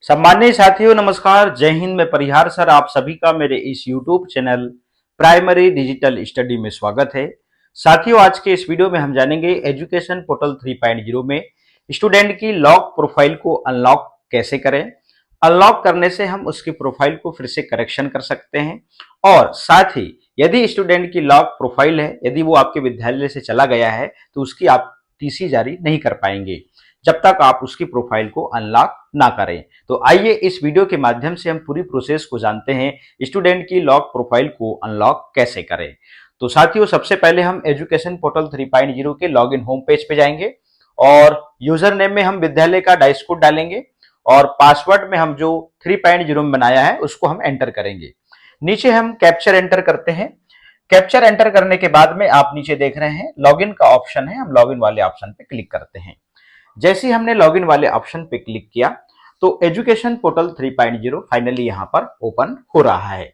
सम्मानित साथियों नमस्कार, जय हिंद। मैं परिहार सर आप सभी का मेरे इस YouTube channel primary digital study में स्वागत है। साथियों, आज के इस वीडियो में हम जानेंगे एजुकेशन पोर्टल 3.0 में स्टूडेंट की लॉक प्रोफाइल को अनलॉक कैसे करें। अनलॉक करने से हम उसकी प्रोफाइल को फिर से करेक्शन कर सकते हैं और साथ ही यदि स्टूडेंट की लॉक प्रोफाइल है, यदि वो आपके विद्यालय से चला गया है तो उसकी आप टीसी जारी नहीं कर पाएंगे जब तक आप उसकी प्रोफाइल को अनलॉक ना करें। तो आइए इस वीडियो के माध्यम से हम पूरी प्रोसेस को जानते हैं, स्टूडेंट की लॉक प्रोफाइल को अनलॉक कैसे करें। तो साथियों, सबसे पहले हम एजुकेशन पोर्टल 3.0 के लॉगिन होम पेज पे जाएंगे और यूजर नेम में हम विद्यालय का डाइस कोड डालेंगे और पासवर्ड में हम जो 3.0 में बनाया है उसको हम एंटर करेंगे। नीचे हम कैप्चर एंटर करते हैं। कैप्चर एंटर करने के बाद में आप नीचे देख रहे हैं लॉगिन का ऑप्शन है, हम लॉगिन वाले ऑप्शन पे क्लिक करते हैं। जैसे ही हमने लॉगिन वाले ऑप्शन पे क्लिक किया तो एजुकेशन पोर्टल 3.0 फाइनली यहां पर ओपन हो रहा है।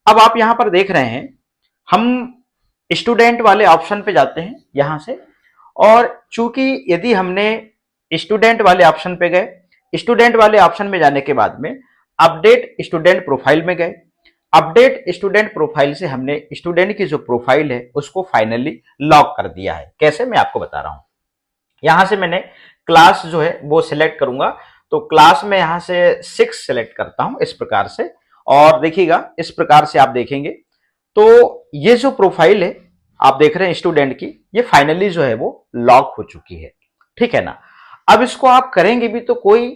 अब आप यहां पर देख रहे हैं, हम स्टूडेंट वाले ऑप्शन पे जाते हैं यहां से, और चूंकि यदि हमने स्टूडेंट वाले ऑप्शन पे गए, स्टूडेंट वाले ऑप्शन में जाने के बाद में अपडेट स्टूडेंट प्रोफाइल में गए। अपडेट स्टूडेंट प्रोफाइल से हमने स्टूडेंट की जो प्रोफाइल है उसको फाइनली लॉक कर दिया है। कैसे, मैं आपको बता रहा हूं। यहां से मैंने क्लास जो है वो सिलेक्ट करूंगा, तो क्लास में यहां से 6 सिलेक्ट करता हूं इस प्रकार से, और देखिएगा इस प्रकार से आप देखेंगे तो ये जो प्रोफाइल है आप देख रहे हैं स्टूडेंट की, ये फाइनली जो है वो लॉक हो चुकी है। ठीक है ना। अब इसको आप करेंगे भी तो कोई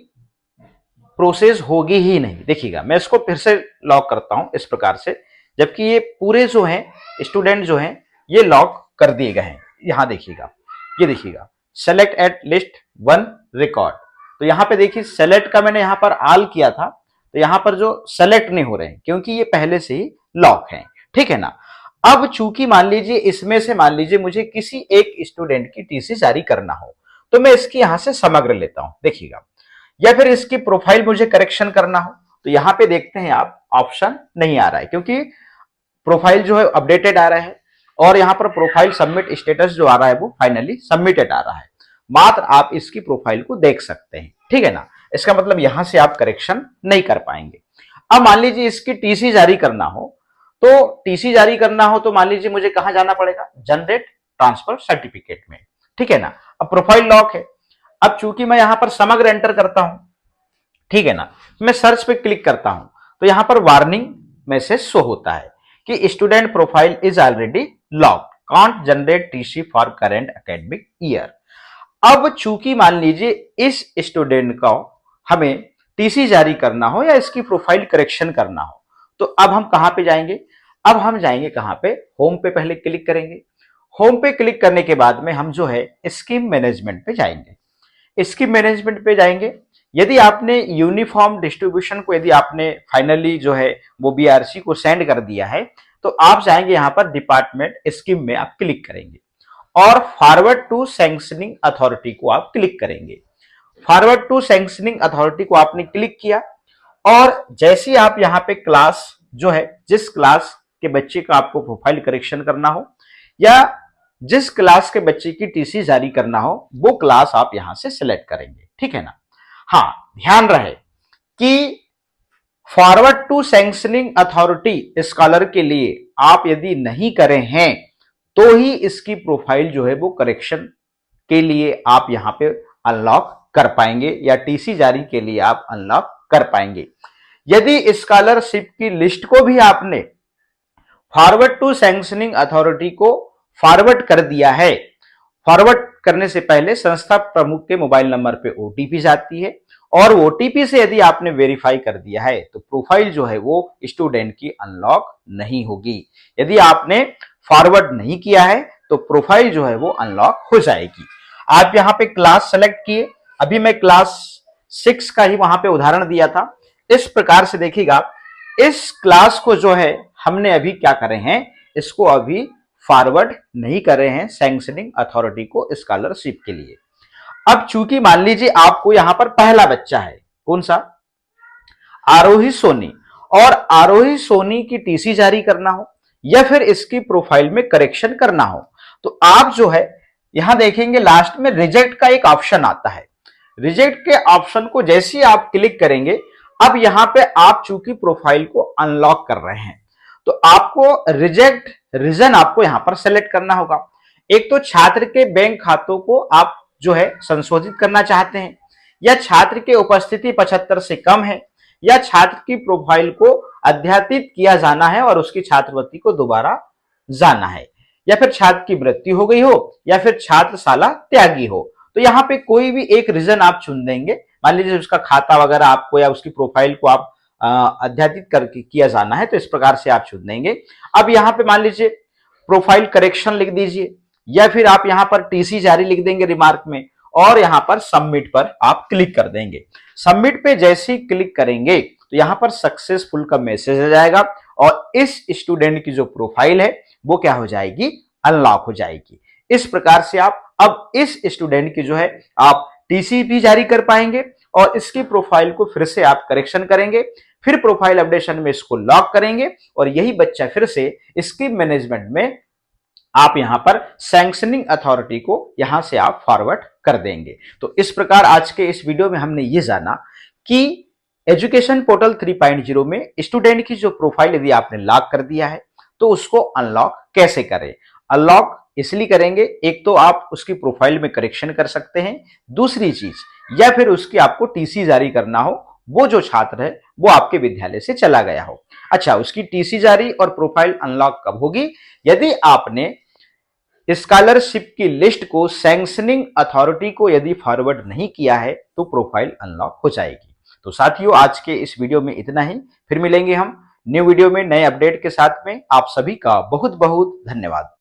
प्रोसेस होगी ही नहीं। देखिएगा मैं इसको फिर से लॉक करता हूं इस प्रकार से, जबकि ये पूरे जो हैं स्टूडेंट जो हैं ये लॉक कर दिए गए हैं। यहां देखिएगा, ये देखिएगा सेलेक्ट एट लिस्ट 1 रिकॉर्ड, तो यहां पे देखिए सेलेक्ट का मैंने यहां पर ऑल किया था, तो यहां पर जो सेलेक्ट नहीं हो रहे हैं क्योंकि ये पहले से ही लॉक हैं। ठीक है ना। अब चूंकि मान लीजिए इसमें से मान लीजिए मुझे किसी एक स्टूडेंट की टीसी जारी करना हो तो मैं इसकी यहां से समग्र लेता हूं, देखिएगा, या फिर इसकी प्रोफाइल मुझे करेक्शन करना हो तो यहां पे देखते हैं आप ऑप्शन नहीं आ रहा है क्योंकि प्रोफाइल जो है अपडेटेड आ रहा है और यहां पर प्रोफाइल सबमिट स्टेटस जो आ रहा है वो फाइनली सबमिटेड आ रहा है। मात्र आप इसकी प्रोफाइल को देख सकते हैं। ठीक है ना। इसका मतलब यहां से आप करेक्शन नहीं कर पाएंगे। अब मान लीजिए इसकी टीसी जारी करना हो, तो टीसी जारी करना हो तो मान लीजिए मुझे कहां जाना पड़ेगा, जनरेट ट्रांसफर सर्टिफिकेट में। ठीक है ना। अब प्रोफाइल लॉक है। अब चूंकि मैं यहां पर समग्र एंटर करता हूं, ठीक है ना, मैं सर्च पे क्लिक करता हूं तो यहां पर वार्निंग मैसेज शो होता है कि student profile is already locked, can't generate TC for current academic year. अब चूंकि मान लीजिए इस स्टूडेंट को हमें टीसी जारी करना हो या इसकी प्रोफाइल करेक्शन करना हो तो अब हम कहां पे जाएंगे, अब हम जाएंगे कहां पे, होम पे पहले क्लिक करेंगे। होम पे क्लिक करने के बाद में हम जो है स्कीम मैनेजमेंट पे जाएंगे। स्कीम मैनेजमेंट पे जाएंगे, यदि आपने यूनिफॉर्म डिस्ट्रीब्यूशन को यदि आपने फाइनली जो है वो बीआरसी को सेंड कर दिया है तो आप जाएंगे यहां पर डिपार्टमेंट स्कीम में आप क्लिक करेंगे और फॉरवर्ड टू सैंक्शनिंग अथॉरिटी को आप क्लिक करेंगे। फॉरवर्ड टू सैंक्शनिंग अथॉरिटी को आपने क्लिक किया और जैसे ही आप यहां पे क्लास जो है, जिस क्लास के बच्चे का आपको प्रोफाइल करेक्शन करना हो या जिस क्लास के बच्चे की टीसी जारी करना हो वो क्लास आप यहां से सिलेक्ट करेंगे। ठीक है ना। हाँ, ध्यान रहे कि forward to sanctioning authority scholar के लिए आप यदि नहीं करे हैं तो ही इसकी प्रोफाइल जो है वो करेक्शन के लिए आप यहां पे अनलॉक कर पाएंगे या टीसी जारी के लिए आप अनलॉक कर पाएंगे। यदि स्कॉलरशिप की लिस्ट को भी आपने फॉरवर्ड टू सैंक्शनिंग अथॉरिटी को फॉरवर्ड कर दिया है, फॉरवर्ड करने से पहले संस्था प्रमुख के मोबाइल नंबर पे ओटीपी जाती है और ओटीपी से यदि आपने वेरीफाई कर दिया है तो प्रोफाइल जो है वो स्टूडेंट की अनलॉक नहीं होगी। यदि आपने फॉरवर्ड नहीं किया है तो प्रोफाइल जो है वो अनलॉक हो जाएगी। आप यहां पे क्लास सेलेक्ट किए, अभी मैं क्लास 6 का ही वहां पे उदाहरण दिया था। इस प्रकार से देखिएगा इस क्लास को जो है हमने अभी क्या करे हैं, इसको अभी फॉरवर्ड नहीं कर रहे हैं सैंक्शनिंग अथॉरिटी को स्कॉलरशिप के लिए। अब चूंकि मान लीजिए आपको यहां पर पहला बच्चा है, कौन सा, आरोही सोनी, और आरोही सोनी की टीसी जारी करना हो या फिर इसकी प्रोफाइल में करेक्शन करना हो तो आप जो है यहां देखेंगे लास्ट में रिजेक्ट का एक ऑप्शन आता है। रिजेक्ट के ऑप्शन को जैसे ही आप क्लिक करेंगे, अब यहां पे आप चूंकि प्रोफाइल को अनलॉक कर रहे हैं तो आपको रिजेक्ट रीजन आपको यहां पर सेलेक्ट करना होगा। एक तो छात्र के बैंक खातों को आप जो है संशोधित करना चाहते हैं, या छात्र की उपस्थिति 75 से कम है, या छात्र की प्रोफाइल को अध्यापित किया जाना है और उसकी छात्रवृत्ति को दोबारा जाना है, या फिर छात्र की मृत्यु हो गई हो, या फिर छात्रशाला त्यागी हो। तो यहाँ पे कोई भी एक रीजन आप चुन देंगे। मान लीजिए उसका खाता वगैरह आपको या उसकी प्रोफाइल को आप अध्यापित करके किया जाना है, तो इस प्रकार से आप चुन देंगे। अब यहाँ पे मान लीजिए प्रोफाइल करेक्शन लिख दीजिए, या फिर आप यहाँ पर टीसी जारी लिख देंगे रिमार्क में, और यहाँ पर सबमिट पर आप क्लिक कर देंगे। सबमिट पे जैसे ही क्लिक करेंगे तो यहाँ पर सक्सेसफुल का मैसेज आ जाएगा और इस स्टूडेंट की जो प्रोफाइल है वो क्या हो जाएगी, अनलॉक हो जाएगी। इस प्रकार से आप अब इस स्टूडेंट की जो है आप टीसी भी जारी कर पाएंगे और इसकी प्रोफाइल को फिर से आप करेक्शन करेंगे, फिर प्रोफाइल अपडेशन में इसको लॉक करेंगे और यही बच्चा फिर से स्कीम मैनेजमेंट में आप यहां पर सैंक्शनिंग अथॉरिटी को यहां से आप फॉरवर्ड कर देंगे। तो इस प्रकार आज के इस वीडियो में हमने ये जाना कि एजुकेशन पोर्टल 3.0 में स्टूडेंट की जो प्रोफाइल यदि आपने लॉक कर दिया है तो उसको अनलॉक कैसे करें। अनलॉक इसलिए करेंगे, एक तो आप उसकी प्रोफाइल में करेक्शन कर सकते हैं, दूसरी चीज या फिर उसकी आपको टीसी जारी करना हो, वो जो छात्र है वो आपके विद्यालय से चला गया हो। अच्छा, उसकी टीसी जारी और प्रोफाइल अनलॉक कब होगी, यदि आपने स्कॉलरशिप की लिस्ट को सैंक्शनिंग अथॉरिटी को यदि फॉरवर्ड नहीं किया है तो प्रोफाइल अनलॉक हो जाएगी। तो साथियों, आज के इस वीडियो में इतना ही। फिर मिलेंगे हम न्यू वीडियो में नए अपडेट के साथ में। आप सभी का बहुत बहुत धन्यवाद।